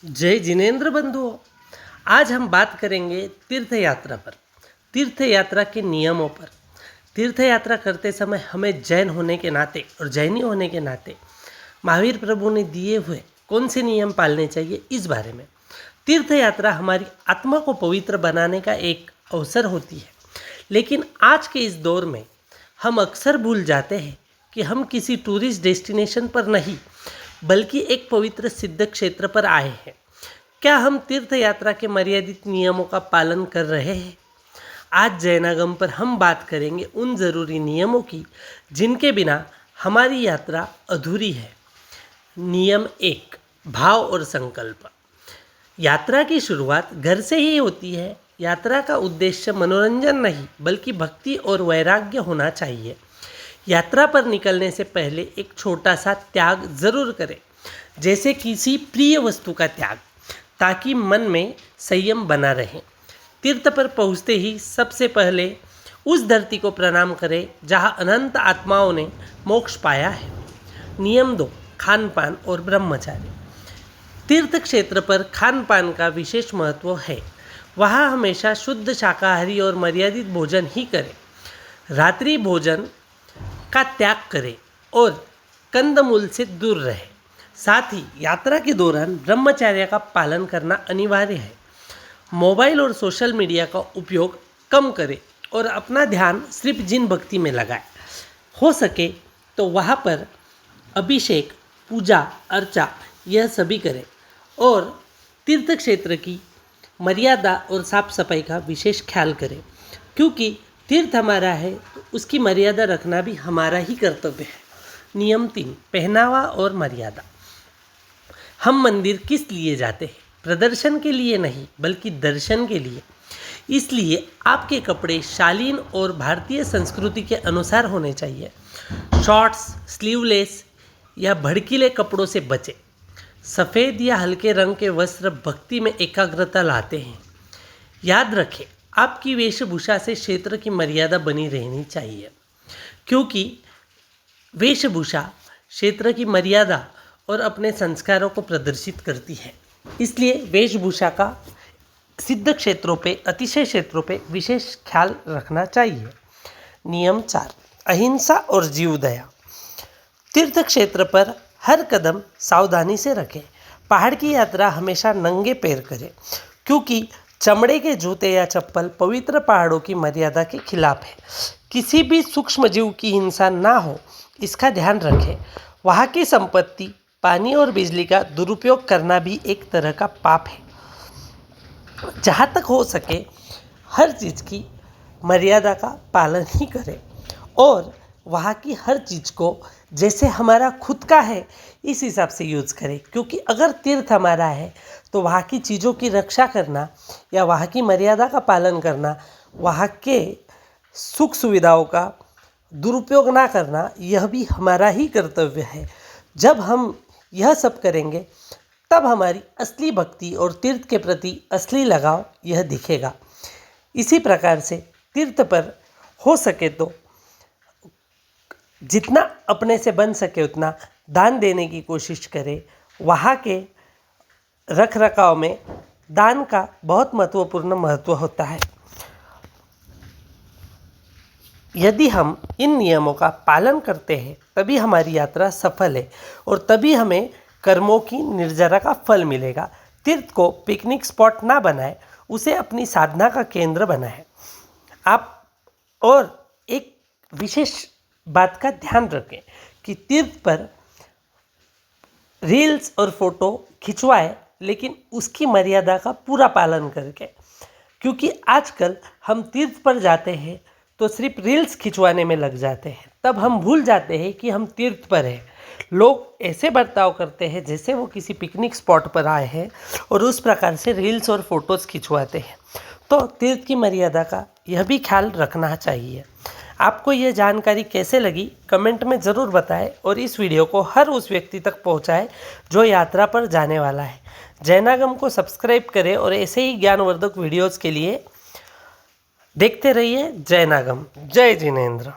जय जिनेंद्र बंधुओं। आज हम बात करेंगे तीर्थ यात्रा पर, तीर्थ यात्रा के नियमों पर। तीर्थ यात्रा करते समय हमें जैन होने के नाते और जैनी होने के नाते महावीर प्रभु ने दिए हुए कौन से नियम पालने चाहिए, इस बारे में। तीर्थ यात्रा हमारी आत्मा को पवित्र बनाने का एक अवसर होती है, लेकिन आज के इस दौर में हम अक्सर भूल जाते हैं कि हम किसी टूरिस्ट डेस्टिनेशन पर नहीं बल्कि एक पवित्र सिद्ध क्षेत्र पर आए हैं। क्या हम तीर्थ यात्रा के मर्यादित नियमों का पालन कर रहे हैं? आज जैनागम पर हम बात करेंगे उन ज़रूरी नियमों की जिनके बिना हमारी यात्रा अधूरी है। नियम 1, भाव और संकल्प। यात्रा की शुरुआत घर से ही होती है। यात्रा का उद्देश्य मनोरंजन नहीं बल्कि भक्ति और वैराग्य होना चाहिए। यात्रा पर निकलने से पहले एक छोटा सा त्याग जरूर करें, जैसे किसी प्रिय वस्तु का त्याग, ताकि मन में संयम बना रहे। तीर्थ पर पहुँचते ही सबसे पहले उस धरती को प्रणाम करें जहाँ अनंत आत्माओं ने मोक्ष पाया है। नियम 2, खान पान और ब्रह्मचार्य। तीर्थ क्षेत्र पर खान पान का विशेष महत्व है। वहाँ हमेशा शुद्ध शाकाहारी और मर्यादित भोजन ही करें। रात्रि भोजन का त्याग करें और कंदमूल से दूर रहें। साथ ही यात्रा के दौरान ब्रह्मचर्य का पालन करना अनिवार्य है। मोबाइल और सोशल मीडिया का उपयोग कम करें और अपना ध्यान सिर्फ जिन भक्ति में लगाएं। हो सके तो वहाँ पर अभिषेक, पूजा अर्चा यह सभी करें और तीर्थ क्षेत्र की मर्यादा और साफ सफाई का विशेष ख्याल करें, क्योंकि तीर्थ हमारा है तो उसकी मर्यादा रखना भी हमारा ही कर्तव्य है। नियम 3, पहनावा और मर्यादा। हम मंदिर किस लिए जाते हैं? प्रदर्शन के लिए नहीं बल्कि दर्शन के लिए। इसलिए आपके कपड़े शालीन और भारतीय संस्कृति के अनुसार होने चाहिए। शॉर्ट्स, स्लीवलेस या भड़कीले कपड़ों से बचें। सफ़ेद या हल्के रंग के वस्त्र भक्ति में एकाग्रता लाते हैं। याद रखें, आपकी वेशभूषा से क्षेत्र की मर्यादा बनी रहनी चाहिए, क्योंकि वेशभूषा क्षेत्र की मर्यादा और अपने संस्कारों को प्रदर्शित करती है। इसलिए वेशभूषा का सिद्ध क्षेत्रों पे, अतिशय क्षेत्रों पे विशेष ख्याल रखना चाहिए। नियम 4, अहिंसा और जीवदया। तीर्थ क्षेत्र पर हर कदम सावधानी से रखें। पहाड़ की यात्रा हमेशा नंगे पैर करें, क्योंकि चमड़े के जूते या चप्पल पवित्र पहाड़ों की मर्यादा के खिलाफ है। किसी भी सूक्ष्म जीव की हिंसा ना हो, इसका ध्यान रखें। वहाँ की संपत्ति, पानी और बिजली का दुरुपयोग करना भी एक तरह का पाप है। जहाँ तक हो सके हर चीज़ की मर्यादा का पालन ही करें और वहाँ की हर चीज़ को जैसे हमारा खुद का है इस हिसाब से यूज़ करें, क्योंकि अगर तीर्थ हमारा है तो वहाँ की चीज़ों की रक्षा करना या वहाँ की मर्यादा का पालन करना, वहाँ के सुख सुविधाओं का दुरुपयोग ना करना, यह भी हमारा ही कर्तव्य है। जब हम यह सब करेंगे तब हमारी असली भक्ति और तीर्थ के प्रति असली लगाव यह दिखेगा। इसी प्रकार से तीर्थ पर हो सके तो जितना अपने से बन सके उतना दान देने की कोशिश करें। वहाँ के रख रखाव में दान का बहुत महत्वपूर्ण महत्व होता है। यदि हम इन नियमों का पालन करते हैं तभी हमारी यात्रा सफल है और तभी हमें कर्मों की निर्जरा का फल मिलेगा। तीर्थ को पिकनिक स्पॉट ना बनाएं, उसे अपनी साधना का केंद्र बनाएं। आप और एक विशेष बात का ध्यान रखें कि तीर्थ पर रील्स और फोटो खिंचवाएं, लेकिन उसकी मर्यादा का पूरा पालन करके, क्योंकि आजकल हम तीर्थ पर जाते हैं तो सिर्फ रील्स खिंचवाने में लग जाते हैं, तब हम भूल जाते हैं कि हम तीर्थ पर हैं। लोग ऐसे बर्ताव करते हैं जैसे वो किसी पिकनिक स्पॉट पर आए हैं और उस प्रकार से रील्स और फोटोज़ खिंचवाते हैं। तो तीर्थ की मर्यादा का यह भी ख्याल रखना चाहिए। आपको यह जानकारी कैसे लगी कमेंट में ज़रूर बताएं और इस वीडियो को हर उस व्यक्ति तक पहुंचाएं जो यात्रा पर जाने वाला है। जैनागम को सब्सक्राइब करें और ऐसे ही ज्ञानवर्धक वीडियोज़ के लिए देखते रहिए जैनागम। जय जिनेंद्र।